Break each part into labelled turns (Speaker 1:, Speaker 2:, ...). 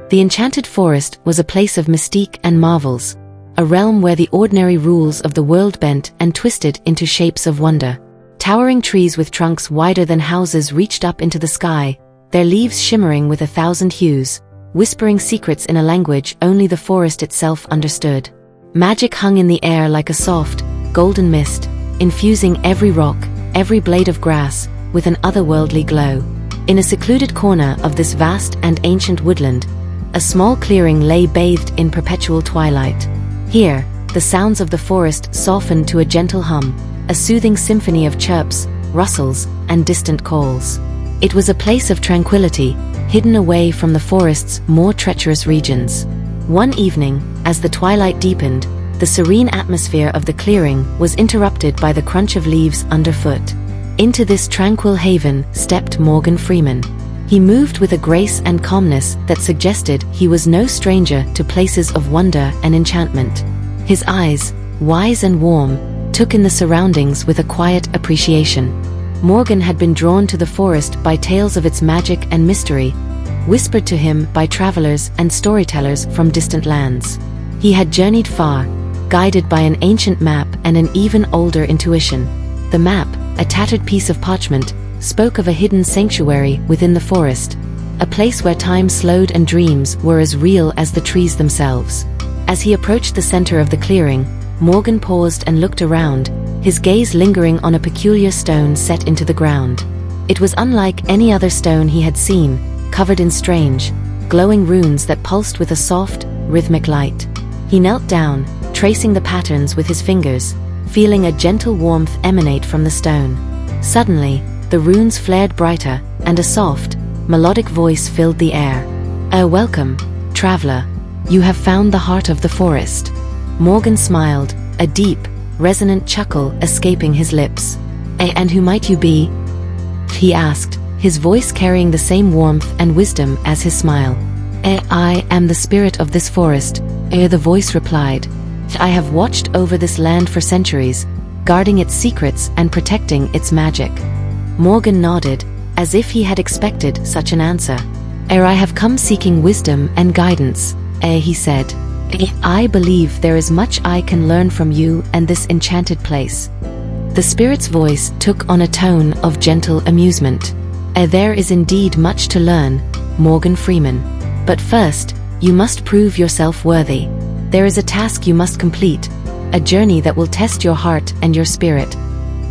Speaker 1: The Enchanted Forest was a place of mystique and marvels, a realm where the ordinary rules of the world bent and twisted into shapes of wonder. Towering trees with trunks wider than houses reached up into the sky, their leaves shimmering with 1,000 hues, whispering secrets in a language only the forest itself understood. Magic hung in the air like a soft, golden mist, infusing every rock, every blade of grass, with an otherworldly glow. In a secluded corner of this vast and ancient woodland, a small clearing lay bathed in perpetual twilight. Here, the sounds of the forest softened to a gentle hum, a soothing symphony of chirps, rustles, and distant calls. It was a place of tranquility, hidden away from the forest's more treacherous regions. One evening, as the twilight deepened, the serene atmosphere of the clearing was interrupted by the crunch of leaves underfoot. Into this tranquil haven stepped Morgan Freeman. He moved with a grace and calmness that suggested he was no stranger to places of wonder and enchantment. His eyes, wise and warm, took in the surroundings with a quiet appreciation. Morgan had been drawn to the forest by tales of its magic and mystery, whispered to him by travelers and storytellers from distant lands. He had journeyed far, guided by an ancient map and an even older intuition. The map, a tattered piece of parchment, spoke of a hidden sanctuary within the forest, a place where time slowed and dreams were as real as the trees themselves. As he approached the center of the clearing, Morgan paused and looked around, his gaze lingering on a peculiar stone set into the ground. It was unlike any other stone he had seen, covered in strange, glowing runes that pulsed with a soft, rhythmic light. He knelt down, tracing the patterns with his fingers, feeling a gentle warmth emanate from the stone. Suddenly, the runes flared brighter, and a soft, melodic voice filled the air. Welcome, traveler. You have found the heart of the forest." Morgan smiled, a deep, resonant chuckle escaping his lips. And who might you be?" he asked, his voice carrying the same warmth and wisdom as his smile. I am the spirit of this forest," the voice replied. "I have watched over this land for centuries, guarding its secrets and protecting its magic." Morgan nodded, as if he had expected such an answer. "I have come seeking wisdom and guidance," he said. "I believe there is much I can learn from you and this enchanted place." The spirit's voice took on a tone of gentle amusement. "There is indeed much to learn, Morgan Freeman. But first, you must prove yourself worthy. There is a task you must complete, a journey that will test your heart and your spirit."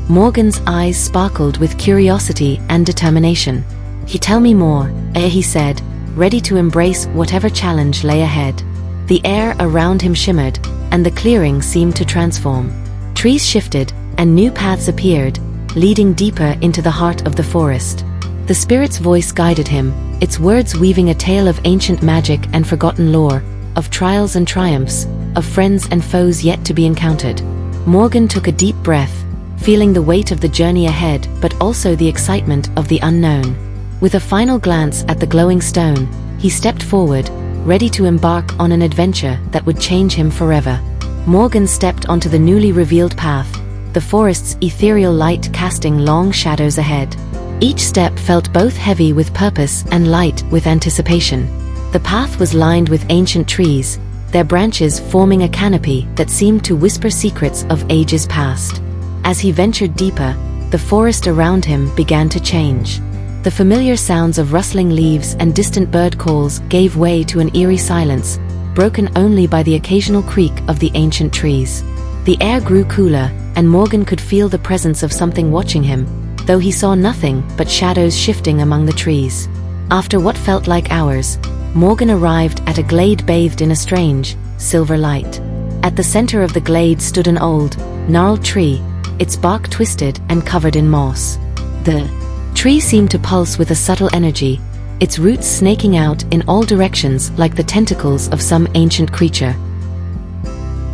Speaker 1: Morgan's eyes sparkled with curiosity and determination. "Tell me more," he said, ready to embrace whatever challenge lay ahead. The air around him shimmered, and the clearing seemed to transform. Trees shifted, and new paths appeared, leading deeper into the heart of the forest. The spirit's voice guided him, its words weaving a tale of ancient magic and forgotten lore, of trials and triumphs, of friends and foes yet to be encountered. Morgan took a deep breath, feeling the weight of the journey ahead but also the excitement of the unknown. With a final glance at the glowing stone, he stepped forward, ready to embark on an adventure that would change him forever. Morgan stepped onto the newly revealed path, the forest's ethereal light casting long shadows ahead. Each step felt both heavy with purpose and light with anticipation. The path was lined with ancient trees, their branches forming a canopy that seemed to whisper secrets of ages past. As he ventured deeper, the forest around him began to change. The familiar sounds of rustling leaves and distant bird calls gave way to an eerie silence, broken only by the occasional creak of the ancient trees. The air grew cooler, and Morgan could feel the presence of something watching him, though he saw nothing but shadows shifting among the trees. After what felt like hours, Morgan arrived at a glade bathed in a strange, silver light. At the center of the glade stood an old, gnarled tree, its bark twisted and covered in moss. The tree seemed to pulse with a subtle energy, its roots snaking out in all directions like the tentacles of some ancient creature.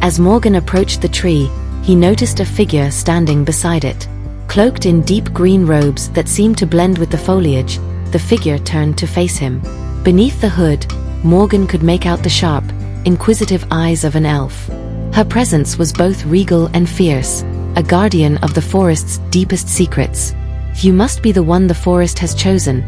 Speaker 1: As Morgan approached the tree, he noticed a figure standing beside it. Cloaked in deep green robes that seemed to blend with the foliage, the figure turned to face him. Beneath the hood, Morgan could make out the sharp, inquisitive eyes of an elf. Her presence was both regal and fierce, a guardian of the forest's deepest secrets. "You must be the one the forest has chosen,"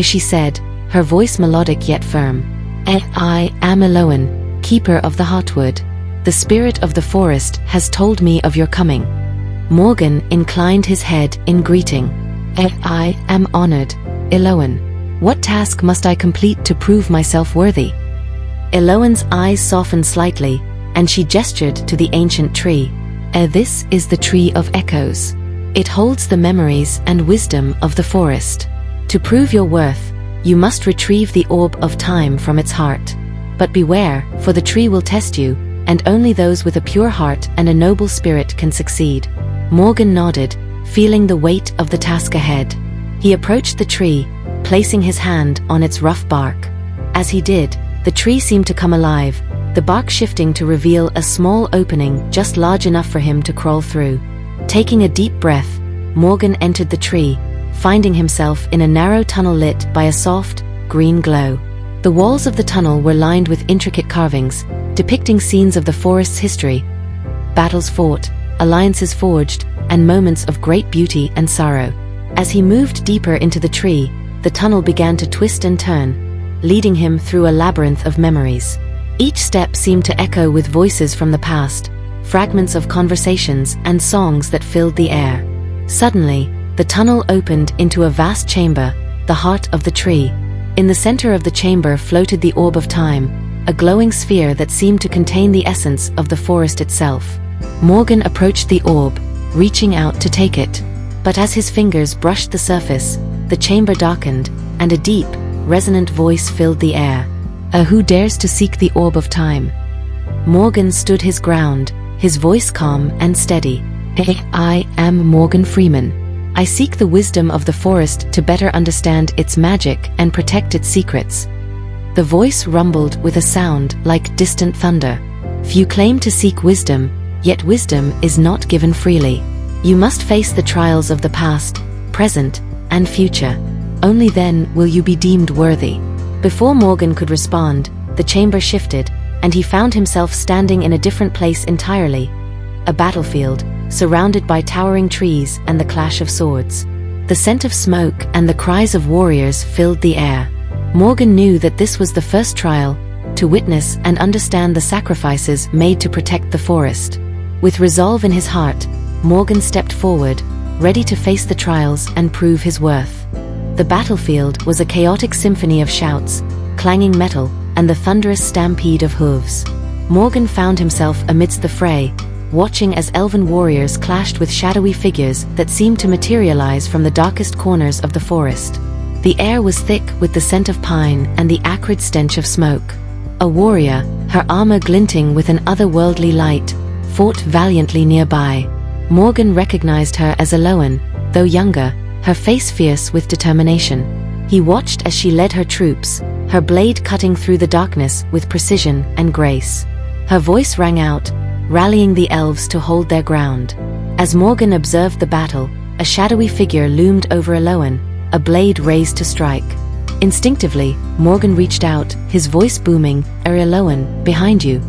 Speaker 1: she said, her voice melodic yet firm. I am Elowen, keeper of the heartwood. The spirit of the forest has told me of your coming. Morgan inclined his head in greeting. I am honored, Elowen. What task must I complete to prove myself worthy? Elowen's eyes softened slightly, and she gestured to the ancient tree. This is the Tree of Echoes. It holds the memories and wisdom of the forest. To prove your worth, you must retrieve the orb of time from its heart. But beware, for the tree will test you, and only those with a pure heart and a noble spirit can succeed. Morgan nodded, feeling the weight of the task ahead. He approached the tree, placing his hand on its rough bark. As he did, the tree seemed to come alive, the bark shifting to reveal a small opening just large enough for him to crawl through. Taking a deep breath, Morgan entered the tree, finding himself in a narrow tunnel lit by a soft, green glow. The walls of the tunnel were lined with intricate carvings, depicting scenes of the forest's history. Battles fought, alliances forged, and moments of great beauty and sorrow. As he moved deeper into the tree, the tunnel began to twist and turn, leading him through a labyrinth of memories. Each step seemed to echo with voices from the past, fragments of conversations and songs that filled the air. Suddenly, the tunnel opened into a vast chamber, the heart of the tree. In the center of the chamber floated the orb of time, a glowing sphere that seemed to contain the essence of the forest itself. Morgan approached the orb, reaching out to take it. But as his fingers brushed the surface, the chamber darkened, and a deep, resonant voice filled the air. Who dares to seek the orb of time? Morgan stood his ground, his voice calm and steady. I am Morgan Freeman. I seek the wisdom of the forest to better understand its magic and protect its secrets. The voice rumbled with a sound like distant thunder. Few claim to seek wisdom, yet wisdom is not given freely. You must face the trials of the past, present, and future. Only then will you be deemed worthy. Before Morgan could respond, the chamber shifted, and he found himself standing in a different place entirely. A battlefield, surrounded by towering trees and the clash of swords. The scent of smoke and the cries of warriors filled the air. Morgan knew that this was the first trial, to witness and understand the sacrifices made to protect the forest. With resolve in his heart, Morgan stepped forward, ready to face the trials and prove his worth. The battlefield was a chaotic symphony of shouts, clanging metal, and the thunderous stampede of hooves. Morgan found himself amidst the fray, watching as elven warriors clashed with shadowy figures that seemed to materialize from the darkest corners of the forest. The air was thick with the scent of pine and the acrid stench of smoke. A warrior, her armor glinting with an otherworldly light, fought valiantly nearby. Morgan recognized her as Elowen, though younger, her face fierce with determination. He watched as she led her troops, her blade cutting through the darkness with precision and grace. Her voice rang out, rallying the elves to hold their ground. As Morgan observed the battle, a shadowy figure loomed over Elowen, a blade raised to strike. Instinctively, Morgan reached out, his voice booming, Elowen, behind you.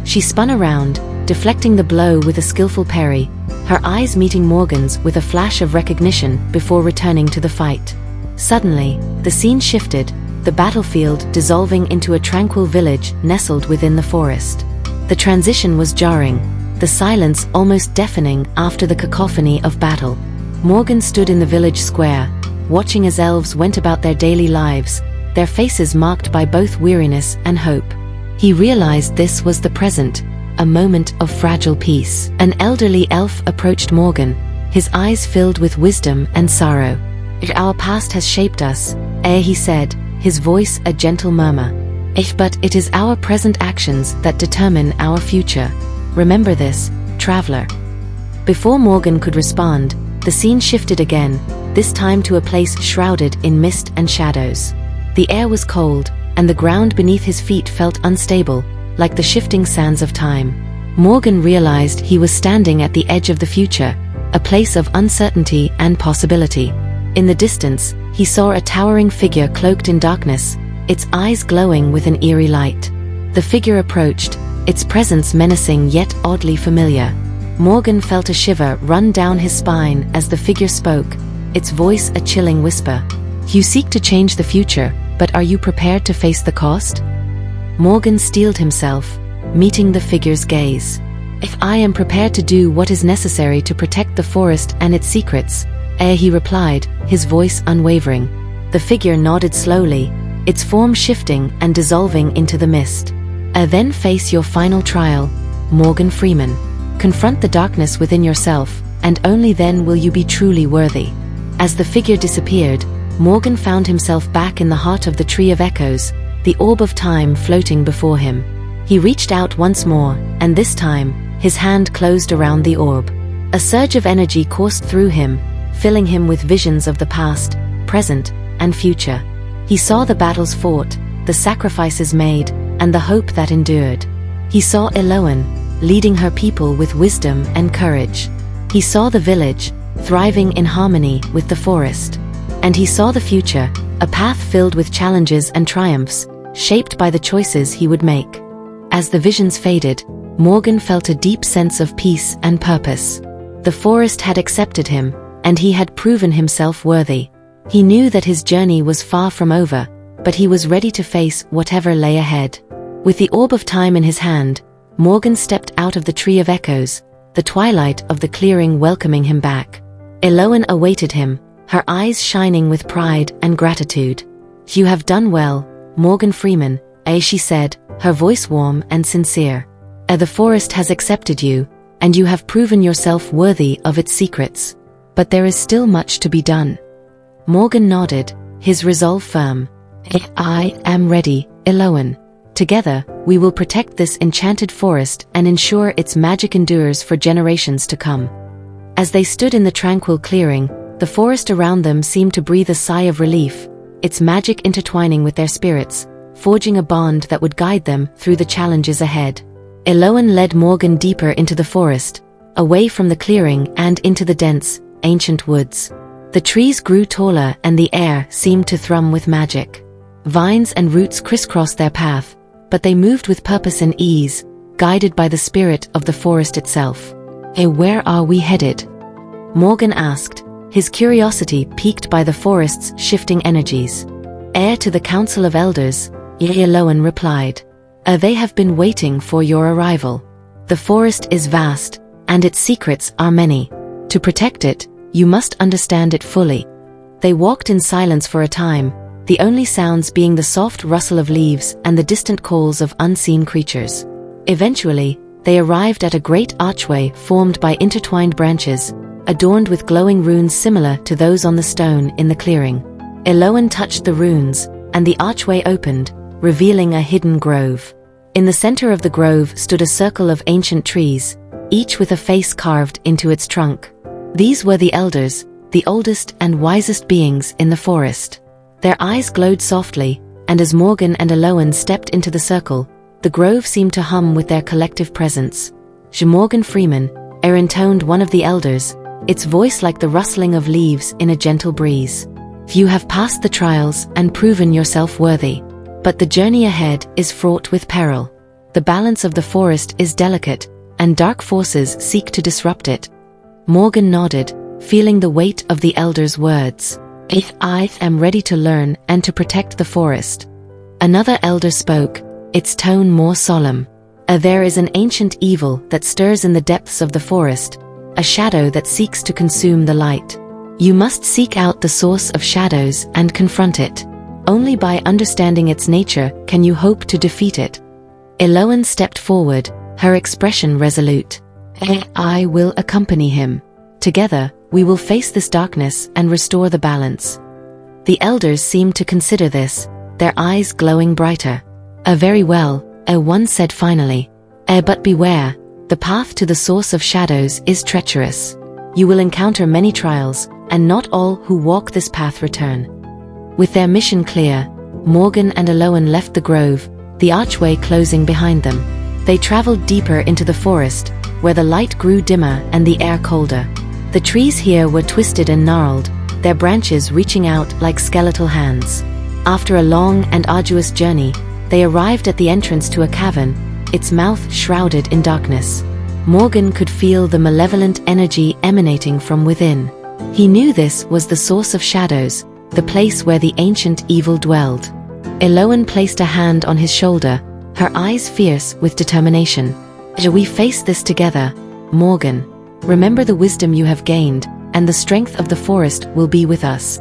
Speaker 1: She spun around, deflecting the blow with a skillful parry, her eyes meeting Morgan's with a flash of recognition before returning to the fight. Suddenly, the scene shifted, the battlefield dissolving into a tranquil village nestled within the forest. The transition was jarring, the silence almost deafening after the cacophony of battle. Morgan stood in the village square, watching as elves went about their daily lives, their faces marked by both weariness and hope. He realized this was the present, a moment of fragile peace. An elderly elf approached Morgan, his eyes filled with wisdom and sorrow. Our past has shaped us, he said, his voice a gentle murmur. But it is our present actions that determine our future. Remember this, traveler. Before Morgan could respond, the scene shifted again, this time to a place shrouded in mist and shadows. The air was cold, and the ground beneath his feet felt unstable, like the shifting sands of time. Morgan realized he was standing at the edge of the future, a place of uncertainty and possibility. In the distance, he saw a towering figure cloaked in darkness, its eyes glowing with an eerie light. The figure approached, its presence menacing yet oddly familiar. Morgan felt a shiver run down his spine as the figure spoke, its voice a chilling whisper. You seek to change the future, but are you prepared to face the cost? Morgan steeled himself, meeting the figure's gaze. "If I am prepared to do what is necessary to protect the forest and its secrets," he replied, his voice unwavering. The figure nodded slowly, its form shifting and dissolving into the mist. "Then face your final trial, Morgan Freeman. Confront the darkness within yourself, and only then will you be truly worthy." As the figure disappeared, Morgan found himself back in the heart of the Tree of Echoes, the orb of time floating before him. He reached out once more, and this time, his hand closed around the orb. A surge of energy coursed through him, filling him with visions of the past, present, and future. He saw the battles fought, the sacrifices made, and the hope that endured. He saw Elowen, leading her people with wisdom and courage. He saw the village, thriving in harmony with the forest. And he saw the future, a path filled with challenges and triumphs, shaped by the choices he would make. As the visions faded, Morgan felt a deep sense of peace and purpose. The forest had accepted him, and he had proven himself worthy. He knew that his journey was far from over, but he was ready to face whatever lay ahead. With the orb of time in his hand, Morgan stepped out of the Tree of Echoes, the twilight of the clearing welcoming him back. Elowen awaited him, her eyes shining with pride and gratitude. "You have done well, Morgan Freeman," she said, her voice warm and sincere. "The forest has accepted you, and you have proven yourself worthy of its secrets. But there is still much to be done." Morgan nodded, his resolve firm. "I am ready, Elowen. Together, we will protect this enchanted forest and ensure its magic endures for generations to come." As they stood in the tranquil clearing, the forest around them seemed to breathe a sigh of relief, its magic intertwining with their spirits, forging a bond that would guide them through the challenges ahead. Elowen led Morgan deeper into the forest, away from the clearing and into the dense, ancient woods. The trees grew taller and the air seemed to thrum with magic. Vines and roots crisscrossed their path, but they moved with purpose and ease, guided by the spirit of the forest itself. "Where are we headed?" Morgan asked, his curiosity piqued by the forest's shifting energies. "To the Council of Elders," Elowen replied. "They have been waiting for your arrival. The forest is vast, and its secrets are many. To protect it, you must understand it fully." They walked in silence for a time, the only sounds being the soft rustle of leaves and the distant calls of unseen creatures. Eventually, they arrived at a great archway formed by intertwined branches, adorned with glowing runes similar to those on the stone in the clearing. Elowen touched the runes, and the archway opened, revealing a hidden grove. In the center of the grove stood a circle of ancient trees, each with a face carved into its trunk. These were the elders, the oldest and wisest beings in the forest. Their eyes glowed softly, and as Morgan and Elowen stepped into the circle, the grove seemed to hum with their collective presence. "Morgan Freeman," intoned one of the elders, its voice like the rustling of leaves in a gentle breeze. "You have passed the trials and proven yourself worthy. But the journey ahead is fraught with peril. The balance of the forest is delicate, and dark forces seek to disrupt it." Morgan nodded, feeling the weight of the elder's words. "I am ready to learn and to protect the forest." Another elder spoke, its tone more solemn. "There is an ancient evil that stirs in the depths of the forest, a shadow that seeks to consume the light. You must seek out the source of shadows and confront it. Only by understanding its nature can you hope to defeat it." Elowen stepped forward, her expression resolute. "I will accompany him. Together, we will face this darkness and restore the balance." The elders seemed to consider this, their eyes glowing brighter. Very well," one said finally. But beware, the path to the source of shadows is treacherous. You will encounter many trials, and not all who walk this path return." With their mission clear, Morgan and Elowen left the grove, the archway closing behind them. They traveled deeper into the forest, where the light grew dimmer and the air colder. The trees here were twisted and gnarled, their branches reaching out like skeletal hands. After a long and arduous journey, they arrived at the entrance to a cavern, its mouth shrouded in darkness. Morgan could feel the malevolent energy emanating from within. He knew this was the source of shadows, the place where the ancient evil dwelled. Elowen placed a hand on his shoulder, her eyes fierce with determination. "Shall we face this together, Morgan? Remember the wisdom you have gained, and the strength of the forest will be with us."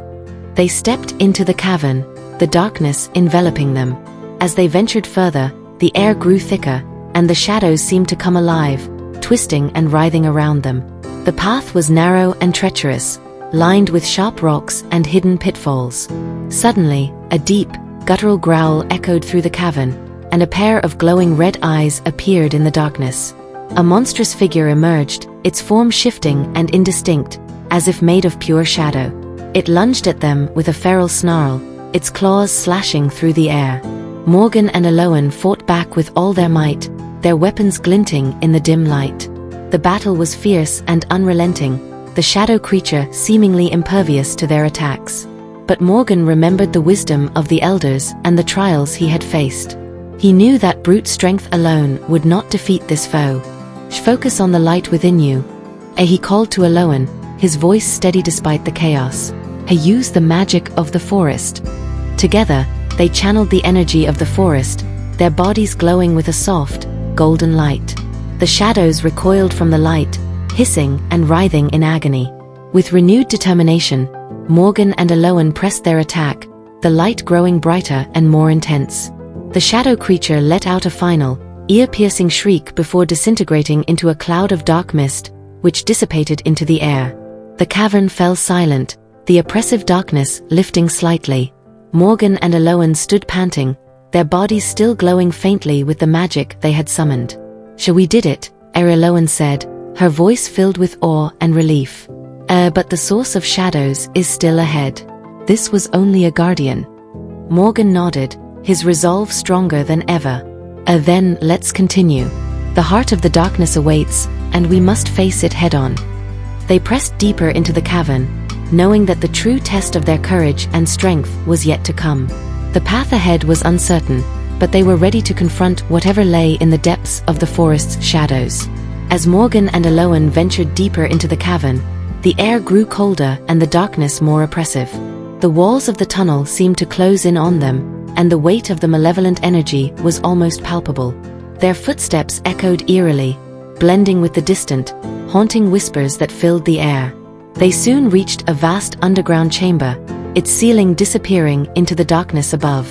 Speaker 1: They stepped into the cavern, the darkness enveloping them. As they ventured further, the air grew thicker, and the shadows seemed to come alive, twisting and writhing around them. The path was narrow and treacherous, lined with sharp rocks and hidden pitfalls. Suddenly, a deep, guttural growl echoed through the cavern, and a pair of glowing red eyes appeared in the darkness. A monstrous figure emerged, its form shifting and indistinct, as if made of pure shadow. It lunged at them with a feral snarl, its claws slashing through the air. Morgan and Elowen fought back with all their might, their weapons glinting in the dim light. The battle was fierce and unrelenting, the shadow creature seemingly impervious to their attacks. But Morgan remembered the wisdom of the elders and the trials he had faced. He knew that brute strength alone would not defeat this foe. "Focus on the light within you," he called to Elowen, his voice steady despite the chaos. "Use the magic of the forest." Together, they channeled the energy of the forest, their bodies glowing with a soft, golden light. The shadows recoiled from the light, hissing and writhing in agony. With renewed determination, Morgan and Elowen pressed their attack, the light growing brighter and more intense. The shadow creature let out a final, ear-piercing shriek before disintegrating into a cloud of dark mist, which dissipated into the air. The cavern fell silent, the oppressive darkness lifting slightly. Morgan and Elowen stood panting, their bodies still glowing faintly with the magic they had summoned. "Shall we did it?" Elowen said, her voice filled with awe and relief. But the source of shadows is still ahead. This was only a guardian." Morgan nodded, his resolve stronger than ever. Then let's continue. The heart of the darkness awaits, and we must face it head-on." They pressed deeper into the cavern, knowing that the true test of their courage and strength was yet to come. The path ahead was uncertain, but they were ready to confront whatever lay in the depths of the forest's shadows. As Morgan and Elowen ventured deeper into the cavern, the air grew colder and the darkness more oppressive. The walls of the tunnel seemed to close in on them, and the weight of the malevolent energy was almost palpable. Their footsteps echoed eerily, blending with the distant, haunting whispers that filled the air. They soon reached a vast underground chamber, its ceiling disappearing into the darkness above.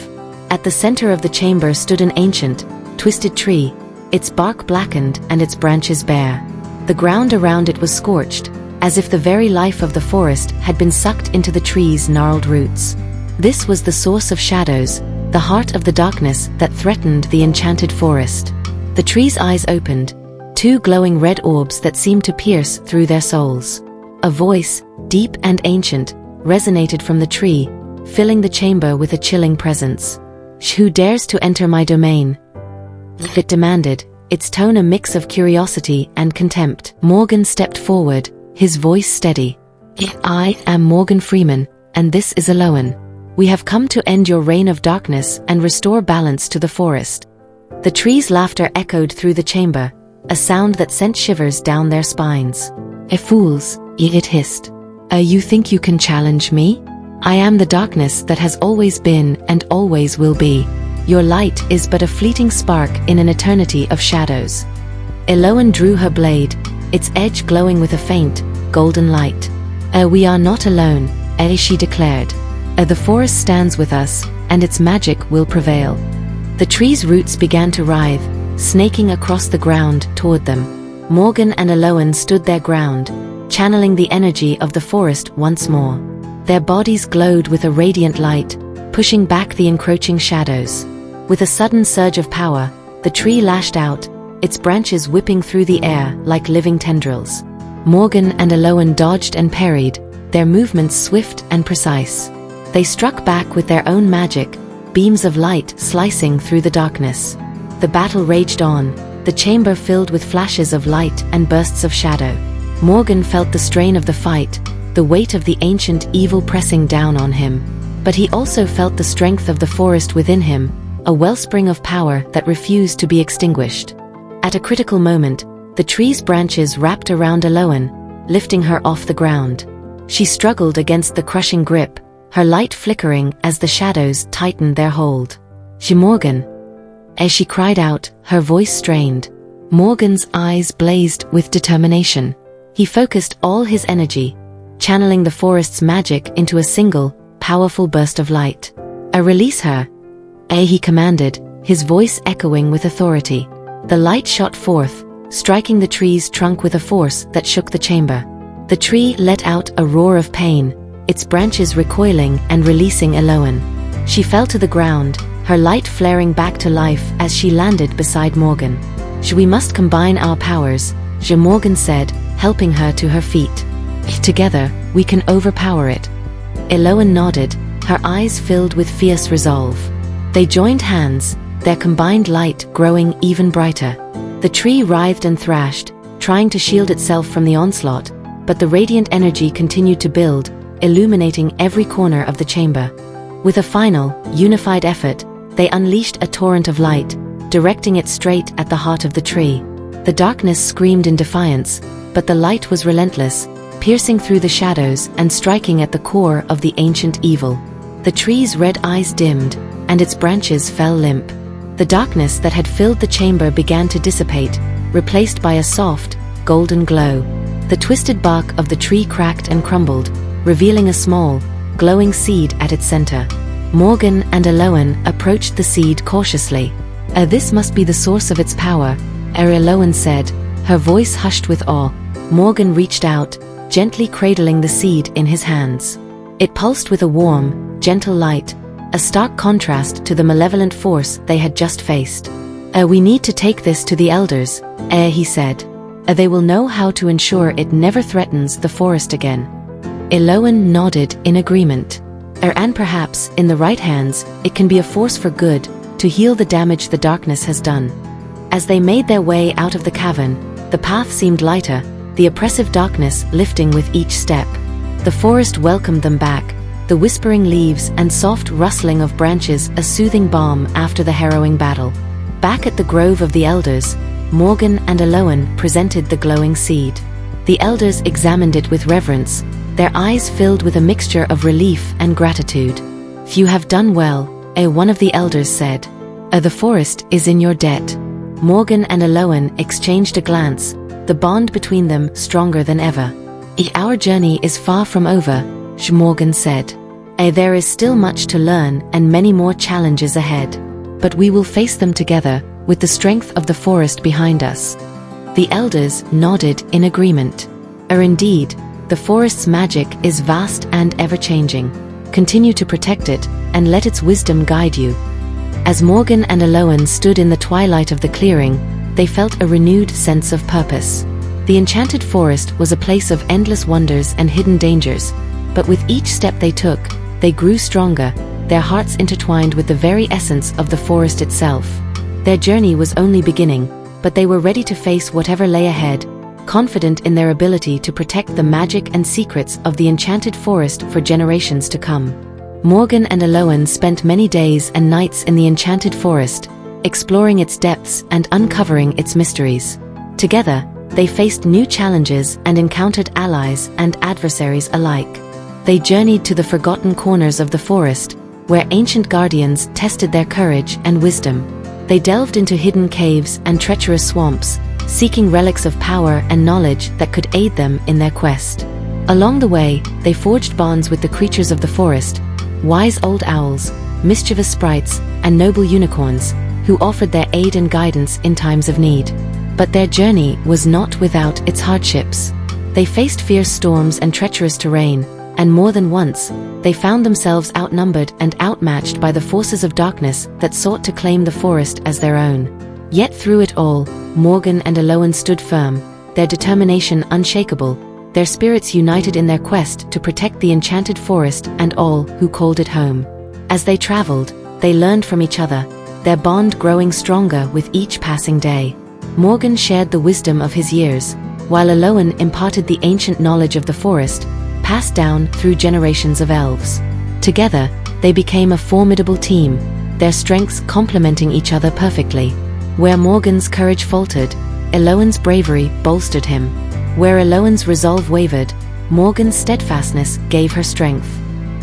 Speaker 1: At the center of the chamber stood an ancient, twisted tree, its bark blackened and its branches bare. The ground around it was scorched, as if the very life of the forest had been sucked into the tree's gnarled roots. This was the source of shadows, the heart of the darkness that threatened the Enchanted Forest. The tree's eyes opened, two glowing red orbs that seemed to pierce through their souls. A voice, deep and ancient, resonated from the tree, filling the chamber with a chilling presence. "Who dares to enter my domain?" it demanded, its tone a mix of curiosity and contempt. Morgan stepped forward, his voice steady. "I am Morgan Freeman, and this is Elowen. We have come to end your reign of darkness and restore balance to the forest." The tree's laughter echoed through the chamber, a sound that sent shivers down their spines. "Fools," it hissed. You think you can challenge me? I am the darkness that has always been and always will be. Your light is but a fleeting spark in an eternity of shadows." Elowen drew her blade, its edge glowing with a faint, golden light. We are not alone," she declared. The forest stands with us, and its magic will prevail." The tree's roots began to writhe, snaking across the ground toward them. Morgan and Elowen stood their ground, channeling the energy of the forest once more. Their bodies glowed with a radiant light, pushing back the encroaching shadows. With a sudden surge of power, the tree lashed out, its branches whipping through the air like living tendrils. Morgan and Elowen dodged and parried, their movements swift and precise. They struck back with their own magic, beams of light slicing through the darkness. The battle raged on, the chamber filled with flashes of light and bursts of shadow. Morgan felt the strain of the fight, the weight of the ancient evil pressing down on him. But he also felt the strength of the forest within him, a wellspring of power that refused to be extinguished. At a critical moment, the tree's branches wrapped around Elowen, lifting her off the ground. She struggled against the crushing grip, her light flickering as the shadows tightened their hold. "Morgan," as she cried out, her voice strained. Morgan's eyes blazed with determination. He focused all his energy, channeling the forest's magic into a single, powerful burst of light. Release her, he commanded, his voice echoing with authority. The light shot forth, striking the tree's trunk with a force that shook the chamber. The tree let out a roar of pain, its branches recoiling and releasing Elowen. She fell to the ground, her light flaring back to life as she landed beside Morgan. We must combine our powers, Morgan said, helping her to her feet. Together, we can overpower it. Elowen nodded, her eyes filled with fierce resolve. They joined hands, their combined light growing even brighter. The tree writhed and thrashed, trying to shield itself from the onslaught, but the radiant energy continued to build, illuminating every corner of the chamber. With a final, unified effort, they unleashed a torrent of light, directing it straight at the heart of the tree. The darkness screamed in defiance, but the light was relentless, piercing through the shadows and striking at the core of the ancient evil. The tree's red eyes dimmed, and its branches fell limp. The darkness that had filled the chamber began to dissipate, replaced by a soft, golden glow. The twisted bark of the tree cracked and crumbled, revealing a small, glowing seed at its center. Morgan and Elowen approached the seed cautiously. This must be the source of its power, Elowen said, her voice hushed with awe. Morgan reached out, gently cradling the seed in his hands. It pulsed with a warm, gentle light, a stark contrast to the malevolent force they had just faced. We need to take this to the elders, he said. They will know how to ensure it never threatens the forest again. Elowen nodded in agreement. And perhaps, in the right hands, it can be a force for good, to heal the damage the darkness has done. As they made their way out of the cavern, the path seemed lighter, the oppressive darkness lifting with each step. The forest welcomed them back, the whispering leaves and soft rustling of branches a soothing balm after the harrowing battle. Back at the Grove of the Elders, Morgan and Elowen presented the glowing seed. The elders examined it with reverence, their eyes filled with a mixture of relief and gratitude. "You have done well," one of the elders said. "The forest is in your debt." Morgan and Elowen exchanged a glance, the bond between them stronger than ever. "Our journey is far from over," Morgan said. "There is still much to learn and many more challenges ahead. But we will face them together, with the strength of the forest behind us." The elders nodded in agreement. Indeed, the forest's magic is vast and ever-changing. Continue to protect it, and let its wisdom guide you. As Morgan and Elowen stood in the twilight of the clearing, they felt a renewed sense of purpose. The Enchanted Forest was a place of endless wonders and hidden dangers, but with each step they took, they grew stronger, their hearts intertwined with the very essence of the forest itself. Their journey was only beginning, but they were ready to face whatever lay ahead, confident in their ability to protect the magic and secrets of the Enchanted Forest for generations to come. Morgan and Elowen spent many days and nights in the Enchanted Forest, exploring its depths and uncovering its mysteries. Together, they faced new challenges and encountered allies and adversaries alike. They journeyed to the forgotten corners of the forest, where ancient guardians tested their courage and wisdom. They delved into hidden caves and treacherous swamps, seeking relics of power and knowledge that could aid them in their quest. Along the way, they forged bonds with the creatures of the forest, wise old owls, mischievous sprites, and noble unicorns, who offered their aid and guidance in times of need. But their journey was not without its hardships. They faced fierce storms and treacherous terrain, and more than once, they found themselves outnumbered and outmatched by the forces of darkness that sought to claim the forest as their own. Yet through it all, Morgan and Elowen stood firm, their determination unshakable, their spirits united in their quest to protect the Enchanted Forest and all who called it home. As they traveled, they learned from each other, their bond growing stronger with each passing day. Morgan shared the wisdom of his years, while Elowen imparted the ancient knowledge of the forest, passed down through generations of elves. Together, they became a formidable team, their strengths complementing each other perfectly. Where Morgan's courage faltered, Elowen's bravery bolstered him. Where Elowen's resolve wavered, Morgan's steadfastness gave her strength.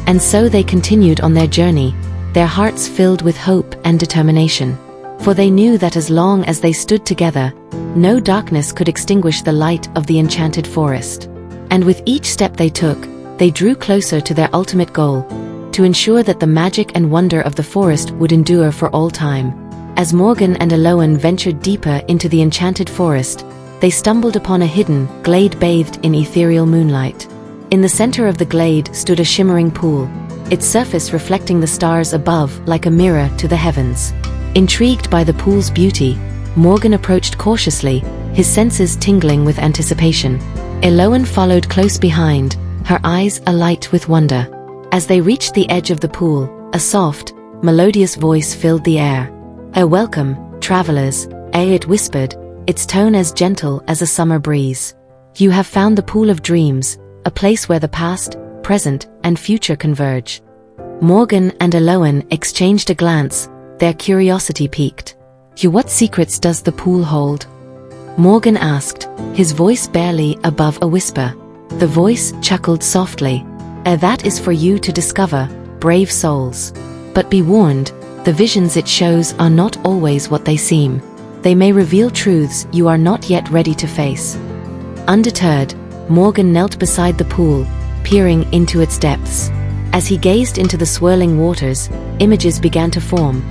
Speaker 1: And so they continued on their journey, their hearts filled with hope and determination. for they knew that as long as they stood together, no darkness could extinguish the light of the enchanted forest. And with each step they took, they drew closer to their ultimate goal, to ensure that the magic and wonder of the forest would endure for all time. As Morgan and Elowen ventured deeper into the enchanted forest, they stumbled upon a hidden glade bathed in ethereal moonlight. In the center of the glade stood a shimmering pool, its surface reflecting the stars above like a mirror to the heavens. Intrigued by the pool's beauty, Morgan approached cautiously, his senses tingling with anticipation. Elowen followed close behind, her eyes alight with wonder. As they reached the edge of the pool, a soft, melodious voice filled the air. "Welcome, travelers," it whispered, its tone as gentle as a summer breeze. "You have found the pool of dreams, a place where the past, present, and future converge." Morgan and Elowen exchanged a glance, their curiosity piqued. "What secrets does the pool hold?" Morgan asked, his voice barely above a whisper. The voice chuckled softly. "That is for you to discover, brave souls. But be warned, the visions it shows are not always what they seem. They may reveal truths you are not yet ready to face." Undeterred, Morgan knelt beside the pool, peering into its depths. As he gazed into the swirling waters, images began to form.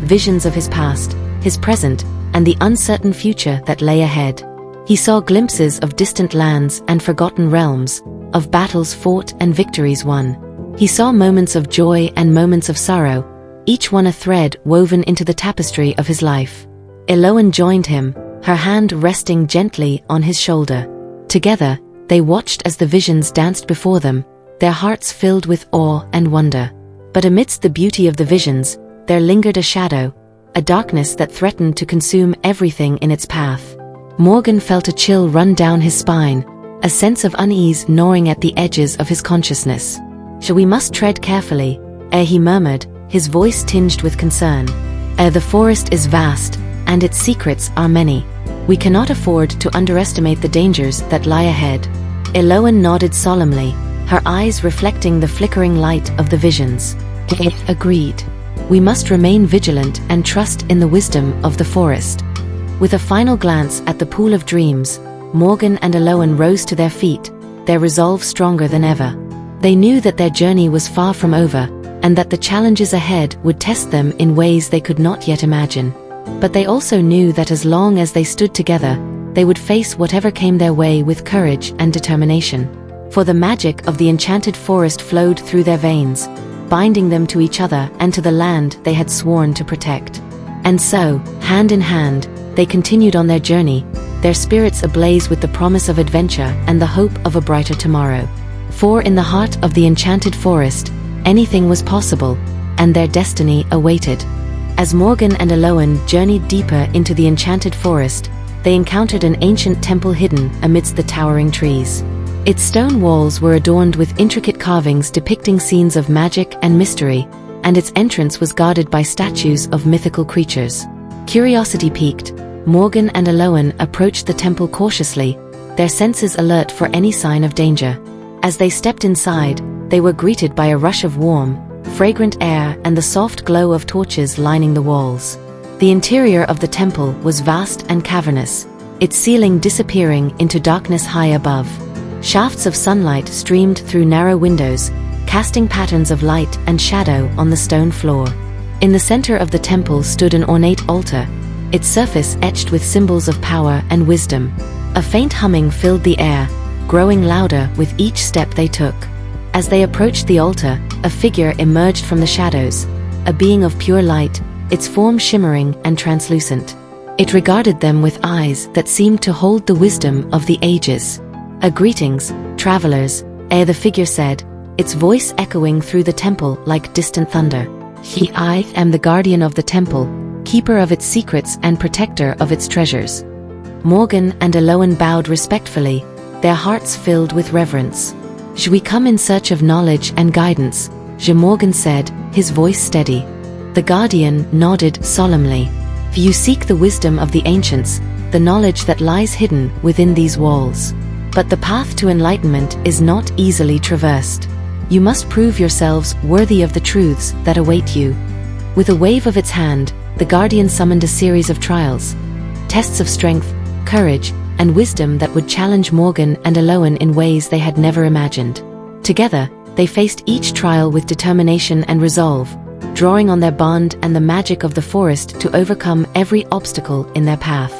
Speaker 1: Visions of his past, his present, and the uncertain future that lay ahead. He saw glimpses of distant lands and forgotten realms, of battles fought and victories won. He saw moments of joy and moments of sorrow, each one a thread woven into the tapestry of his life. Elowen joined him, her hand resting gently on his shoulder. Together, they watched as the visions danced before them, their hearts filled with awe and wonder. But amidst the beauty of the visions, there lingered a shadow, a darkness that threatened to consume everything in its path. Morgan felt a chill run down his spine, a sense of unease gnawing at the edges of his consciousness. "We must tread carefully," he murmured, his voice tinged with concern. "The forest is vast, and its secrets are many. We cannot afford to underestimate the dangers that lie ahead." Elowen nodded solemnly, her eyes reflecting the flickering light of the visions. Agreed. "We must remain vigilant and trust in the wisdom of the forest." With a final glance at the pool of dreams, Morgan and Elowen rose to their feet, their resolve stronger than ever. They knew that their journey was far from over, and that the challenges ahead would test them in ways they could not yet imagine. But they also knew that as long as they stood together, they would face whatever came their way with courage and determination. For the magic of the enchanted forest flowed through their veins, binding them to each other and to the land they had sworn to protect. And so, hand in hand, they continued on their journey, their spirits ablaze with the promise of adventure and the hope of a brighter tomorrow. For in the heart of the enchanted forest, anything was possible, and their destiny awaited. As Morgan and Elowen journeyed deeper into the enchanted forest, they encountered an ancient temple hidden amidst the towering trees. Its stone walls were adorned with intricate carvings depicting scenes of magic and mystery, and its entrance was guarded by statues of mythical creatures. Curiosity piqued, Morgan and Elowen approached the temple cautiously, their senses alert for any sign of danger. As they stepped inside, they were greeted by a rush of warm, fragrant air and the soft glow of torches lining the walls. The interior of the temple was vast and cavernous, its ceiling disappearing into darkness high above. Shafts of sunlight streamed through narrow windows, casting patterns of light and shadow on the stone floor. In the center of the temple stood an ornate altar, its surface etched with symbols of power and wisdom. A faint humming filled the air, growing louder with each step they took. As they approached the altar, a figure emerged from the shadows, a being of pure light, its form shimmering and translucent. It regarded them with eyes that seemed to hold the wisdom of the ages. "Greetings, travelers," the figure said, its voice echoing through the temple like distant thunder. "I am the guardian of the temple, keeper of its secrets and protector of its treasures." Morgan and Elowen bowed respectfully, their hearts filled with reverence. "We come in search of knowledge and guidance," Morgan said, his voice steady. The guardian nodded solemnly. "You seek the wisdom of the ancients, the knowledge that lies hidden within these walls. But the path to enlightenment is not easily traversed. You must prove yourselves worthy of the truths that await you." With a wave of its hand, the Guardian summoned a series of trials, tests of strength, courage, and wisdom that would challenge Morgan and Elowen in ways they had never imagined. Together, they faced each trial with determination and resolve, drawing on their bond and the magic of the forest to overcome every obstacle in their path.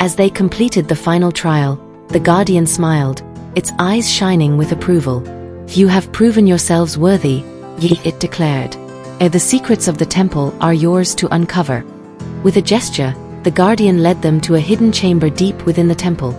Speaker 1: As they completed the final trial, the Guardian smiled, its eyes shining with approval. "You have proven yourselves worthy," it declared. "The secrets of the temple are yours to uncover." With a gesture, the Guardian led them to a hidden chamber deep within the temple.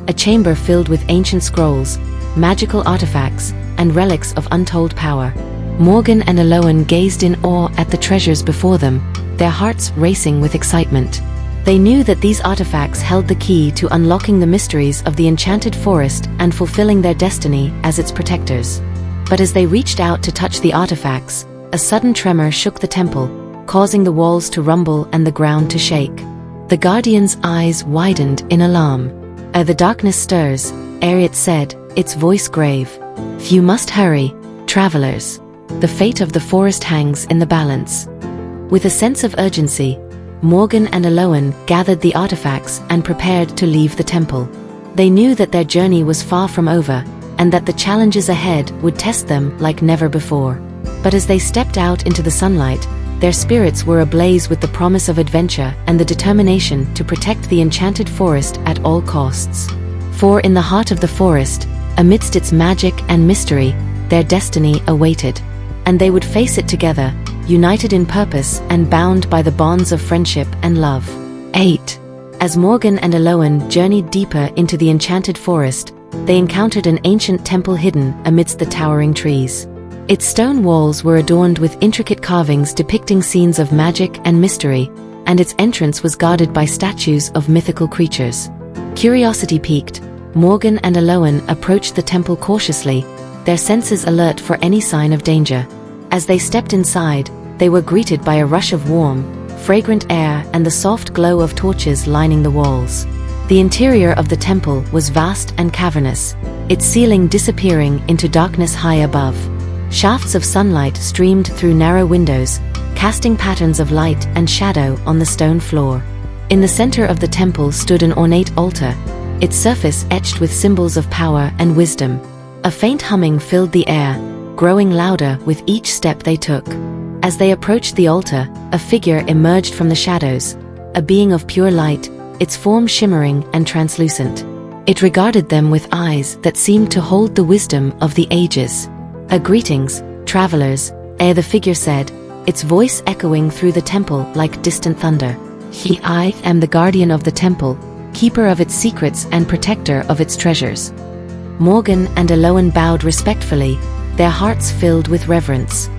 Speaker 1: A chamber filled with ancient scrolls, magical artifacts, and relics of untold power. Morgan and Elowen gazed in awe at the treasures before them, their hearts racing with excitement. They knew that these artifacts held the key to unlocking the mysteries of the Enchanted Forest and fulfilling their destiny as its protectors. But as they reached out to touch the artifacts, a sudden tremor shook the temple, causing the walls to rumble and the ground to shake. The Guardian's eyes widened in alarm. "The darkness stirs," Ariat said, its voice grave. "You must hurry, travelers. The fate of the forest hangs in the balance." With a sense of urgency, Morgan and Elowen gathered the artifacts and prepared to leave the temple. They knew that their journey was far from over, and that the challenges ahead would test them like never before. But as they stepped out into the sunlight, their spirits were ablaze with the promise of adventure and the determination to protect the Enchanted Forest at all costs. For in the heart of the forest, amidst its magic and mystery, their destiny awaited. And they would face it together, united in purpose and bound by the bonds of friendship and love. 8. As Morgan and Elowen journeyed deeper into the Enchanted Forest, they encountered an ancient temple hidden amidst the towering trees. Its stone walls were adorned with intricate carvings depicting scenes of magic and mystery, and its entrance was guarded by statues of mythical creatures. Curiosity piqued, Morgan and Elowen approached the temple cautiously, their senses alert for any sign of danger. As they stepped inside, they were greeted by a rush of warm, fragrant air and the soft glow of torches lining the walls. The interior of the temple was vast and cavernous, its ceiling disappearing into darkness high above. Shafts of sunlight streamed through narrow windows, casting patterns of light and shadow on the stone floor. In the center of the temple stood an ornate altar, its surface etched with symbols of power and wisdom. A faint humming filled the air, growing louder with each step they took. As they approached the altar, a figure emerged from the shadows, a being of pure light, its form shimmering and translucent. It regarded them with eyes that seemed to hold the wisdom of the ages. "Greetings, travelers," the figure said, its voice echoing through the temple like distant thunder. "I am the guardian of the temple, keeper of its secrets and protector of its treasures." Morgan and Elowen bowed respectfully, their hearts filled with reverence.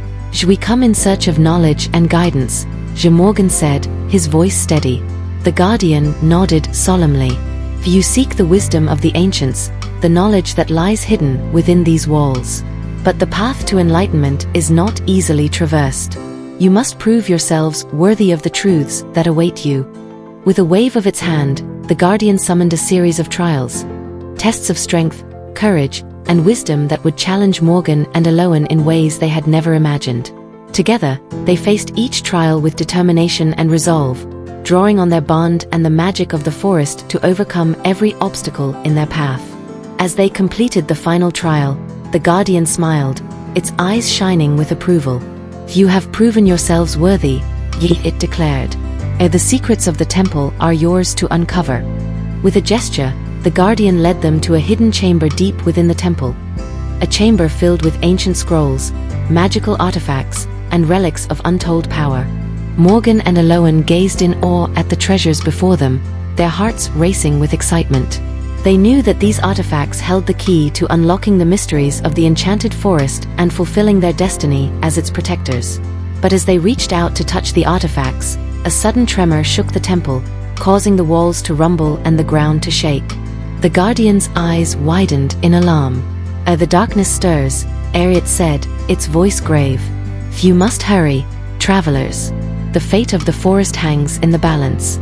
Speaker 1: "We come in search of knowledge and guidance," Morgan said, his voice steady. The Guardian nodded solemnly. "You seek the wisdom of the ancients, the knowledge that lies hidden within these walls. But the path to enlightenment is not easily traversed. You must prove yourselves worthy of the truths that await you." With a wave of its hand, the Guardian summoned a series of trials, tests of strength, courage, and wisdom that would challenge Morgan and Elowen in ways they had never imagined. Together, they faced each trial with determination and resolve, drawing on their bond and the magic of the forest to overcome every obstacle in their path. As they completed the final trial, the Guardian smiled, its eyes shining with approval. "You have proven yourselves worthy," it declared. "The secrets of the temple are yours to uncover." With a gesture, the Guardian led them to a hidden chamber deep within the temple. A chamber filled with ancient scrolls, magical artifacts, and relics of untold power. Morgan and Elowen gazed in awe at the treasures before them, their hearts racing with excitement. They knew that these artifacts held the key to unlocking the mysteries of the Enchanted Forest and fulfilling their destiny as its protectors. But as they reached out to touch the artifacts, a sudden tremor shook the temple, causing the walls to rumble and the ground to shake. The Guardian's eyes widened in alarm. "The darkness stirs," Ariat said, its voice grave. "You must hurry, travelers. The fate of the forest hangs in the balance."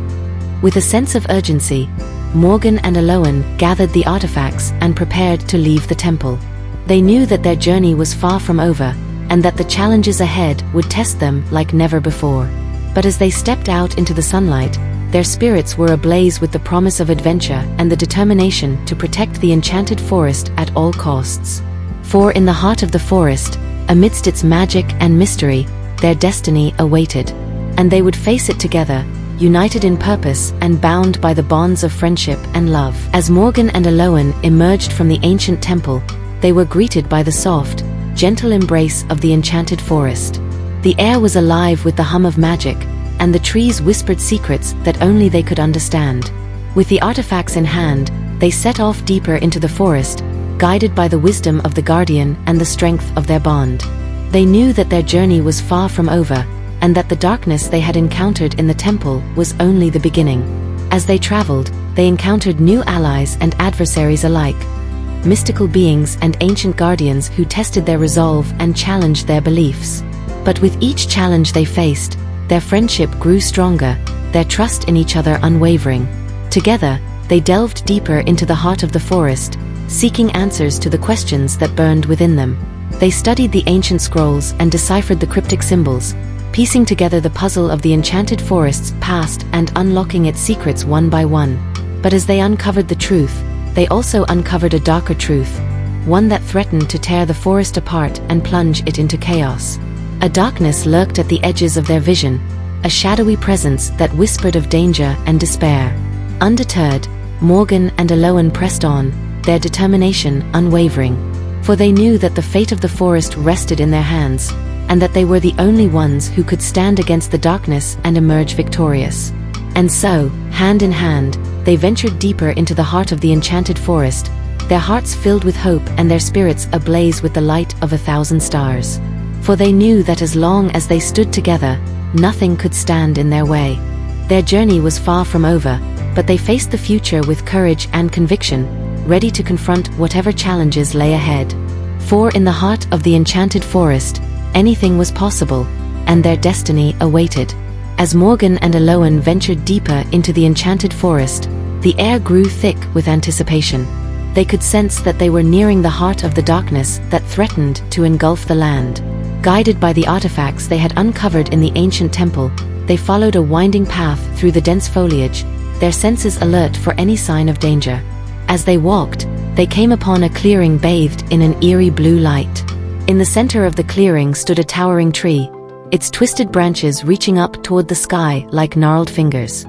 Speaker 1: With a sense of urgency, Morgan and Elowen gathered the artifacts and prepared to leave the temple. They knew that their journey was far from over, and that the challenges ahead would test them like never before. But as they stepped out into the sunlight, their spirits were ablaze with the promise of adventure and the determination to protect the enchanted forest at all costs. For in the heart of the forest, amidst its magic and mystery, their destiny awaited. And they would face it together, united in purpose and bound by the bonds of friendship and love. As Morgan and Elowen emerged from the ancient temple, they were greeted by the soft, gentle embrace of the enchanted forest. The air was alive with the hum of magic, and the trees whispered secrets that only they could understand. With the artifacts in hand, they set off deeper into the forest, guided by the wisdom of the guardian and the strength of their bond. They knew that their journey was far from over, and that the darkness they had encountered in the temple was only the beginning. As they traveled, they encountered new allies and adversaries alike, mystical beings and ancient guardians who tested their resolve and challenged their beliefs. But with each challenge they faced, their friendship grew stronger, their trust in each other unwavering. Together, they delved deeper into the heart of the forest, seeking answers to the questions that burned within them. They studied the ancient scrolls and deciphered the cryptic symbols, piecing together the puzzle of the enchanted forest's past and unlocking its secrets one by one. But as they uncovered the truth, they also uncovered a darker truth, one that threatened to tear the forest apart and plunge it into chaos. A darkness lurked at the edges of their vision, a shadowy presence that whispered of danger and despair. Undeterred, Morgan and Elowen pressed on, their determination unwavering. For they knew that the fate of the forest rested in their hands, and that they were the only ones who could stand against the darkness and emerge victorious. And so, hand in hand, they ventured deeper into the heart of the enchanted forest, their hearts filled with hope and their spirits ablaze with the light of 1,000 stars. For they knew that as long as they stood together, nothing could stand in their way. Their journey was far from over, but they faced the future with courage and conviction, ready to confront whatever challenges lay ahead. For in the heart of the enchanted forest, anything was possible, and their destiny awaited. As Morgan and Elowen ventured deeper into the enchanted forest, the air grew thick with anticipation. They could sense that they were nearing the heart of the darkness that threatened to engulf the land. Guided by the artifacts they had uncovered in the ancient temple, they followed a winding path through the dense foliage, their senses alert for any sign of danger. As they walked, they came upon a clearing bathed in an eerie blue light. In the center of the clearing stood a towering tree, its twisted branches reaching up toward the sky like gnarled fingers.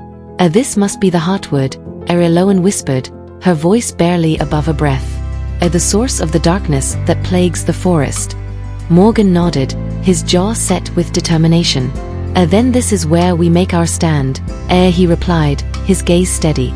Speaker 1: This must be the heartwood," Elowen whispered, her voice barely above a breath. The source of the darkness that plagues the forest." Morgan nodded, his jaw set with determination. Then this is where we make our stand," he replied, his gaze steady.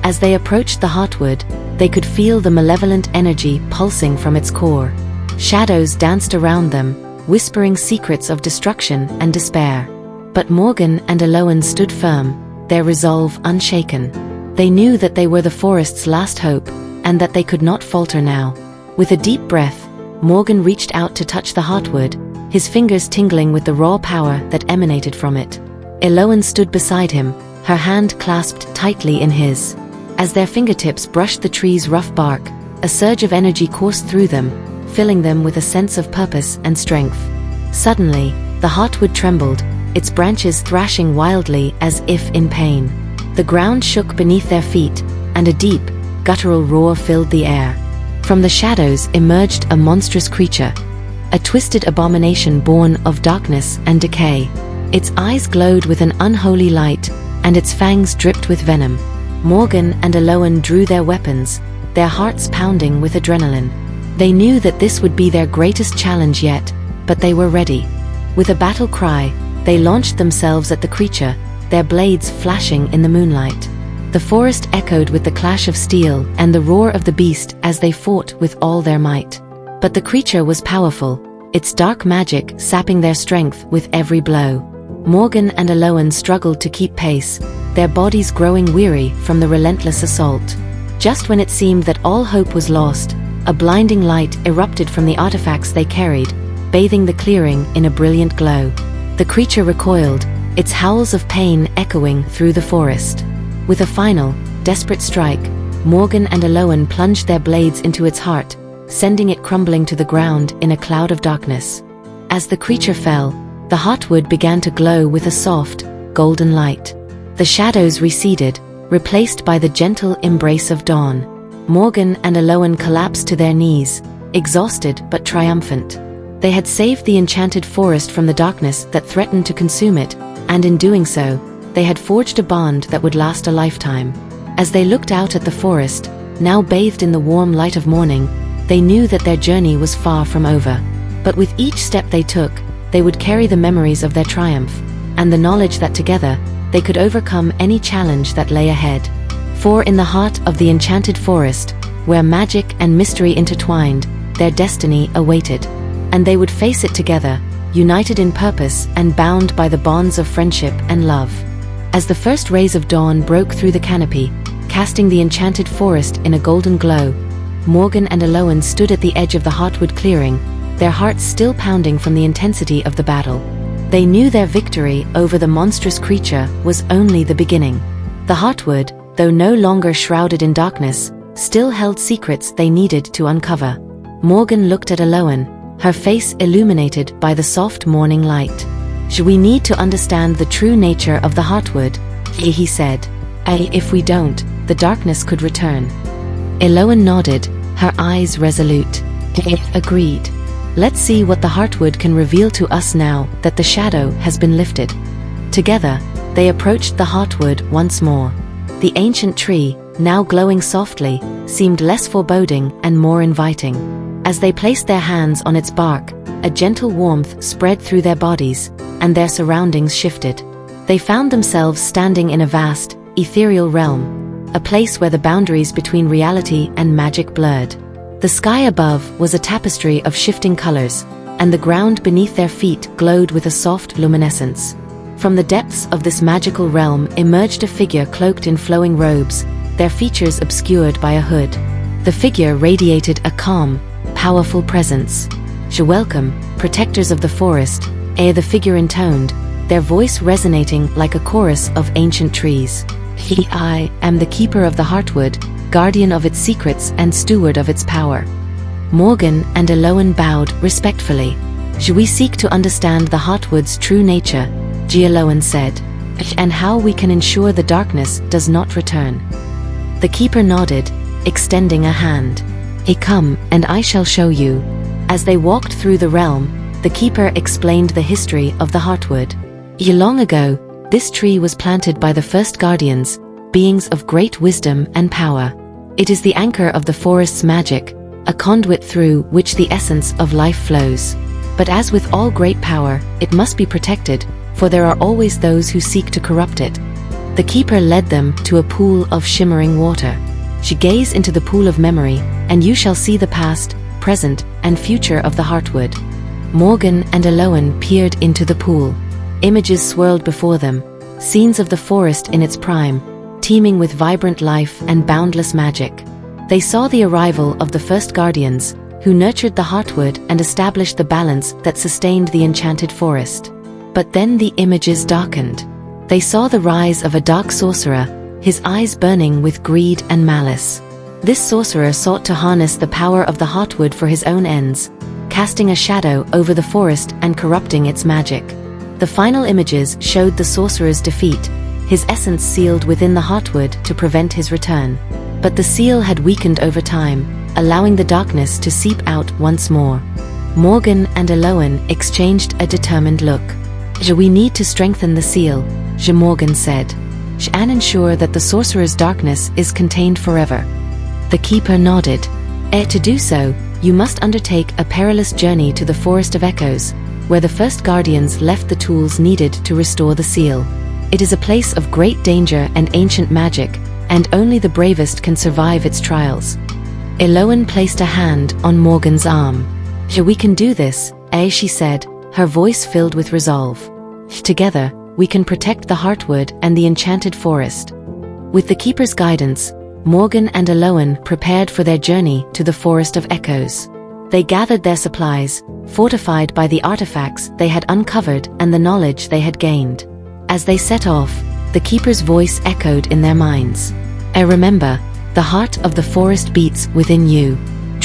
Speaker 1: As they approached the heartwood, they could feel the malevolent energy pulsing from its core. Shadows danced around them, whispering secrets of destruction and despair. But Morgan and Elowen stood firm, their resolve unshaken. They knew that they were the forest's last hope, and that they could not falter now. With a deep breath, Morgan reached out to touch the heartwood, his fingers tingling with the raw power that emanated from it. Elowen stood beside him, her hand clasped tightly in his. As their fingertips brushed the tree's rough bark, a surge of energy coursed through them, filling them with a sense of purpose and strength. Suddenly, the heartwood trembled, its branches thrashing wildly as if in pain. The ground shook beneath their feet, and a deep, guttural roar filled the air. From the shadows emerged a monstrous creature, a twisted abomination born of darkness and decay. Its eyes glowed with an unholy light, and its fangs dripped with venom. Morgan and Elowen drew their weapons, their hearts pounding with adrenaline. They knew that this would be their greatest challenge yet, but they were ready. With a battle cry, they launched themselves at the creature, their blades flashing in the moonlight. The forest echoed with the clash of steel and the roar of the beast as they fought with all their might. But the creature was powerful, its dark magic sapping their strength with every blow. Morgan and Elowen struggled to keep pace, their bodies growing weary from the relentless assault. Just when it seemed that all hope was lost, a blinding light erupted from the artifacts they carried, bathing the clearing in a brilliant glow. The creature recoiled, its howls of pain echoing through the forest. With a final, desperate strike, Morgan and Elowen plunged their blades into its heart, sending it crumbling to the ground in a cloud of darkness. As the creature fell, The heartwood began to glow with a soft, golden light. The shadows receded, replaced by the gentle embrace of dawn. Morgan and Elowen collapsed to their knees, exhausted but triumphant. They had saved the enchanted forest from the darkness that threatened to consume it, and in doing so, they had forged a bond that would last a lifetime. As they looked out at the forest, now bathed in the warm light of morning, they knew that their journey was far from over. But with each step they took, they would carry the memories of their triumph, and the knowledge that together, they could overcome any challenge that lay ahead. For in the heart of the enchanted forest, where magic and mystery intertwined, their destiny awaited. And they would face it together, united in purpose and bound by the bonds of friendship and love. As the first rays of dawn broke through the canopy, casting the enchanted forest in a golden glow, Morgan and Elowen stood at the edge of the heartwood clearing, their hearts still pounding from the intensity of the battle. They knew their victory over the monstrous creature was only the beginning. The heartwood, though no longer shrouded in darkness, still held secrets they needed to uncover. Morgan looked at Elowen, her face illuminated by the soft morning light. "We need to understand the true nature of the heartwood," he said. "If we don't, the darkness could return." Elowen nodded, her eyes resolute. "Agreed. Let's see what the heartwood can reveal to us now that the shadow has been lifted." Together, they approached the heartwood once more. The ancient tree, now glowing softly, seemed less foreboding and more inviting. As they placed their hands on its bark, a gentle warmth spread through their bodies, and their surroundings shifted. They found themselves standing in a vast, ethereal realm, a place where the boundaries between reality and magic blurred. The sky above was a tapestry of shifting colors, and the ground beneath their feet glowed with a soft luminescence. From the depths of this magical realm emerged a figure cloaked in flowing robes, their features obscured by a hood. The figure radiated a calm, powerful presence. "Welcome, protectors of the forest," the figure intoned, their voice resonating like a chorus of ancient trees. "I am the keeper of the heartwood, guardian of its secrets and steward of its power." Morgan and Elowen bowed respectfully. "We seek to understand the heartwood's true nature," Elowen said, "and how we can ensure the darkness does not return." The keeper nodded, extending a hand. "Come, and I shall show you." As they walked through the realm, the keeper explained the history of the heartwood. Long ago, this tree was planted by the first guardians, beings of great wisdom and power. It is the anchor of the forest's magic, a conduit through which the essence of life flows. But as with all great power, it must be protected, for there are always those who seek to corrupt it. The keeper led them to a pool of shimmering water. "She gaze into the pool of memory, and you shall see the past, present, and future of the heartwood." Morgan and Elowen peered into the pool. Images swirled before them, scenes of the forest in its prime, teeming with vibrant life and boundless magic. They saw the arrival of the first guardians, who nurtured the heartwood and established the balance that sustained the enchanted forest. But then the images darkened. They saw the rise of a dark sorcerer, his eyes burning with greed and malice. This sorcerer sought to harness the power of the heartwood for his own ends, casting a shadow over the forest and corrupting its magic. The final images showed the sorcerer's defeat, his essence sealed within the heartwood to prevent his return. But the seal had weakened over time, allowing the darkness to seep out once more. Morgan and Elowen exchanged a determined look. "We need to strengthen the seal," Morgan said, "and ensure that the sorcerer's darkness is contained forever." The keeper nodded. To do so, you must undertake a perilous journey to the Forest of Echoes, where the first guardians left the tools needed to restore the seal. It is a place of great danger and ancient magic, and only the bravest can survive its trials. Elowen placed a hand on Morgan's arm. "We can do this," she said, her voice filled with resolve. "Together, we can protect the heartwood and the enchanted forest." With the keeper's guidance, Morgan and Elowen prepared for their journey to the Forest of Echoes. They gathered their supplies, fortified by the artifacts they had uncovered and the knowledge they had gained. As they set off, the keeper's voice echoed in their minds. "Remember, the heart of the forest beats within you.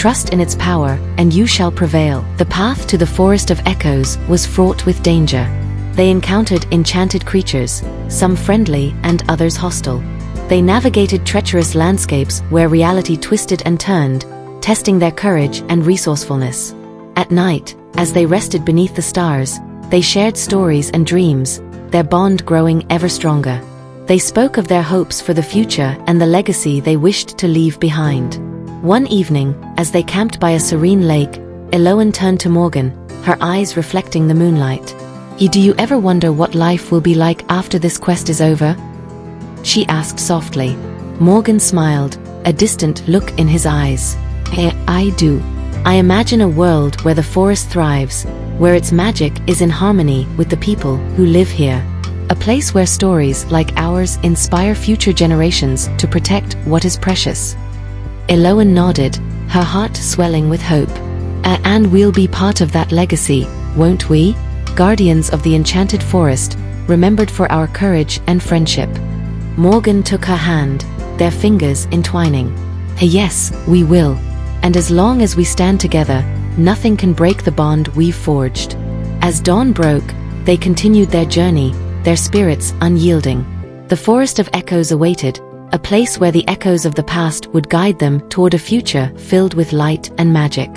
Speaker 1: Trust in its power, and you shall prevail. The path to the Forest of Echoes was fraught with danger. They encountered enchanted creatures, some friendly and others hostile. They navigated treacherous landscapes where reality twisted and turned, testing their courage and resourcefulness. At night, as they rested beneath the stars, they shared stories and dreams, their bond growing ever stronger. They spoke of their hopes for the future and the legacy they wished to leave behind. One evening, as they camped by a serene lake, Elowen turned to Morgan, her eyes reflecting the moonlight. "Do you ever wonder what life will be like after this quest is over?" she asked softly. Morgan smiled, a distant look in his eyes. I do. I imagine a world where the forest thrives, where its magic is in harmony with the people who live here. A place where stories like ours inspire future generations to protect what is precious." Elowen nodded, her heart swelling with hope. And we'll be part of that legacy, won't we? Guardians of the Enchanted Forest, remembered for our courage and friendship. Morgan took her hand, their fingers entwining. Yes, we will. And as long as we stand together, nothing can break the bond we've forged. As dawn broke, they continued their journey, their spirits unyielding. The Forest of Echoes awaited, a place where the echoes of the past would guide them toward a future filled with light and magic.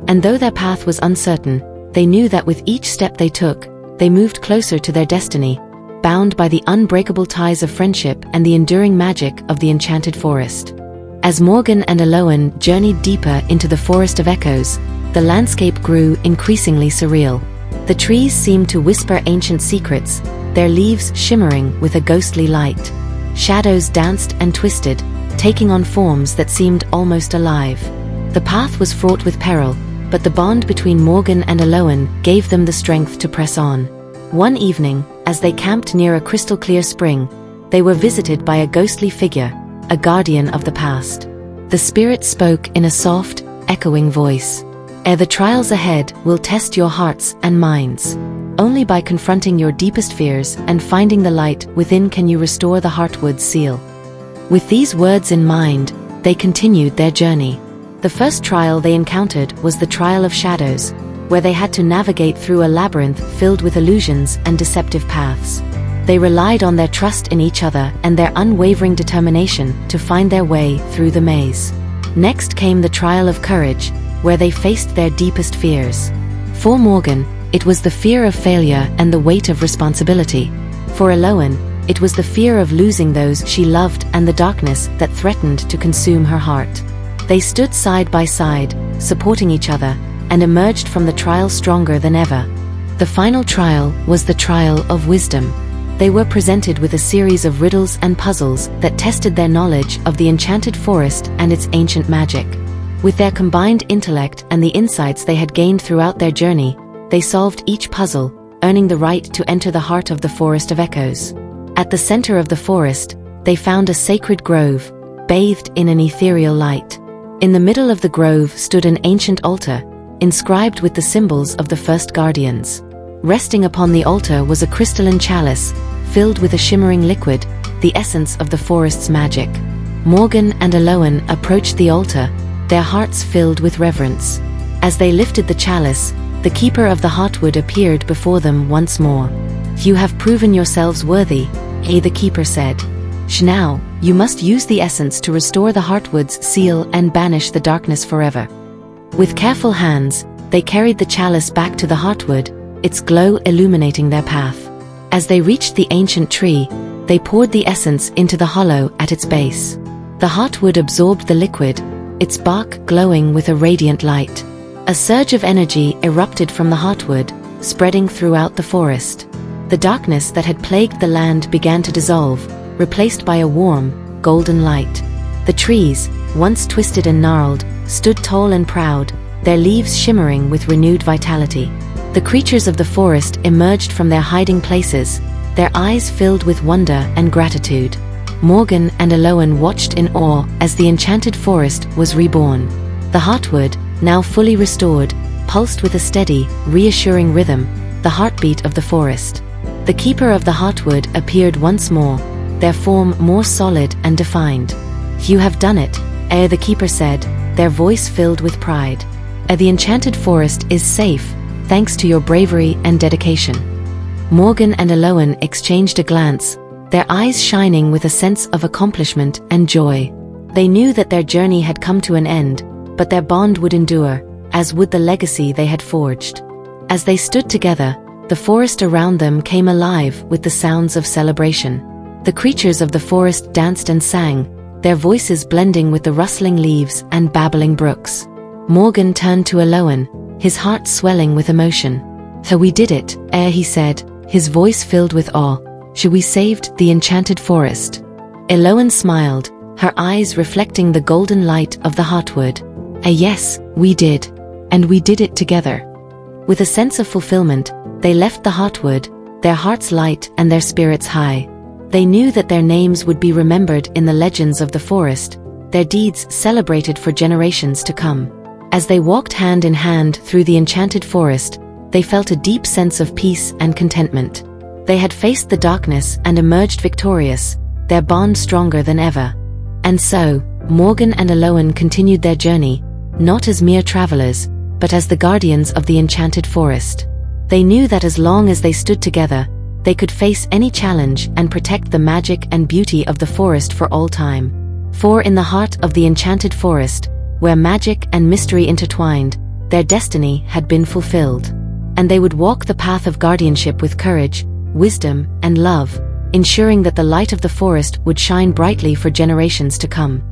Speaker 1: And though their path was uncertain, they knew that with each step they took, they moved closer to their destiny, bound by the unbreakable ties of friendship and the enduring magic of the Enchanted Forest. As Morgan and Elowen journeyed deeper into the Forest of Echoes, the landscape grew increasingly surreal. The trees seemed to whisper ancient secrets, their leaves shimmering with a ghostly light. Shadows danced and twisted, taking on forms that seemed almost alive. The path was fraught with peril, but the bond between Morgan and Elowen gave them the strength to press on. One evening, as they camped near a crystal-clear spring, they were visited by a ghostly figure, a guardian of the past. The spirit spoke in a soft, echoing voice. The trials ahead will test your hearts and minds. Only by confronting your deepest fears and finding the light within can you restore the Heartwood's seal. With these words in mind, they continued their journey. The first trial they encountered was the Trial of Shadows, where they had to navigate through a labyrinth filled with illusions and deceptive paths. They relied on their trust in each other and their unwavering determination to find their way through the maze. Next came the Trial of Courage, where they faced their deepest fears. For Morgan, it was the fear of failure and the weight of responsibility. For Elowen, it was the fear of losing those she loved and the darkness that threatened to consume her heart. They stood side by side, supporting each other, and emerged from the trial stronger than ever. The final trial was the Trial of Wisdom. They were presented with a series of riddles and puzzles that tested their knowledge of the Enchanted Forest and its ancient magic. With their combined intellect and the insights they had gained throughout their journey, they solved each puzzle, earning the right to enter the heart of the Forest of Echoes. At the center of the forest, they found a sacred grove, bathed in an ethereal light. In the middle of the grove stood an ancient altar, inscribed with the symbols of the first guardians. Resting upon the altar was a crystalline chalice, filled with a shimmering liquid, the essence of the forest's magic. Morgan and Elowen approached the altar, their hearts filled with reverence. As they lifted the chalice, the keeper of the Heartwood appeared before them once more. "You have proven yourselves worthy," the keeper said. "Now, you must use the essence to restore the Heartwood's seal and banish the darkness forever." With careful hands, they carried the chalice back to the Heartwood, its glow illuminating their path. As they reached the ancient tree, they poured the essence into the hollow at its base. The Heartwood absorbed the liquid, its bark glowing with a radiant light. A surge of energy erupted from the Heartwood, spreading throughout the forest. The darkness that had plagued the land began to dissolve, replaced by a warm, golden light. The trees, once twisted and gnarled, stood tall and proud, their leaves shimmering with renewed vitality. The creatures of the forest emerged from their hiding places, their eyes filled with wonder and gratitude. Morgan and Elowen watched in awe as the Enchanted Forest was reborn. The Heartwood, now fully restored, pulsed with a steady, reassuring rhythm, the heartbeat of the forest. The keeper of the Heartwood appeared once more, their form more solid and defined. "You have done it," the keeper said, their voice filled with pride. The Enchanted Forest is safe, thanks to your bravery and dedication." Morgan and Elowen exchanged a glance, their eyes shining with a sense of accomplishment and joy. They knew that their journey had come to an end, but their bond would endure, as would the legacy they had forged. As they stood together, the forest around them came alive with the sounds of celebration. The creatures of the forest danced and sang, their voices blending with the rustling leaves and babbling brooks. Morgan turned to Elowen, his heart swelling with emotion. "So we did it," he said, his voice filled with awe. "We saved the Enchanted Forest." Elowen smiled, her eyes reflecting the golden light of the heartwood. "Yes, we did. And we did it together." With a sense of fulfillment, they left the heartwood, their hearts light and their spirits high. They knew that their names would be remembered in the legends of the forest, their deeds celebrated for generations to come. As they walked hand in hand through the Enchanted Forest, they felt a deep sense of peace and contentment. They had faced the darkness and emerged victorious, their bond stronger than ever. And so, Morgan and Elowen continued their journey, not as mere travelers, but as the guardians of the Enchanted Forest. They knew that as long as they stood together, they could face any challenge and protect the magic and beauty of the forest for all time. For in the heart of the Enchanted Forest, where magic and mystery intertwined, their destiny had been fulfilled. And they would walk the path of guardianship with courage, wisdom, and love, ensuring that the light of the forest would shine brightly for generations to come.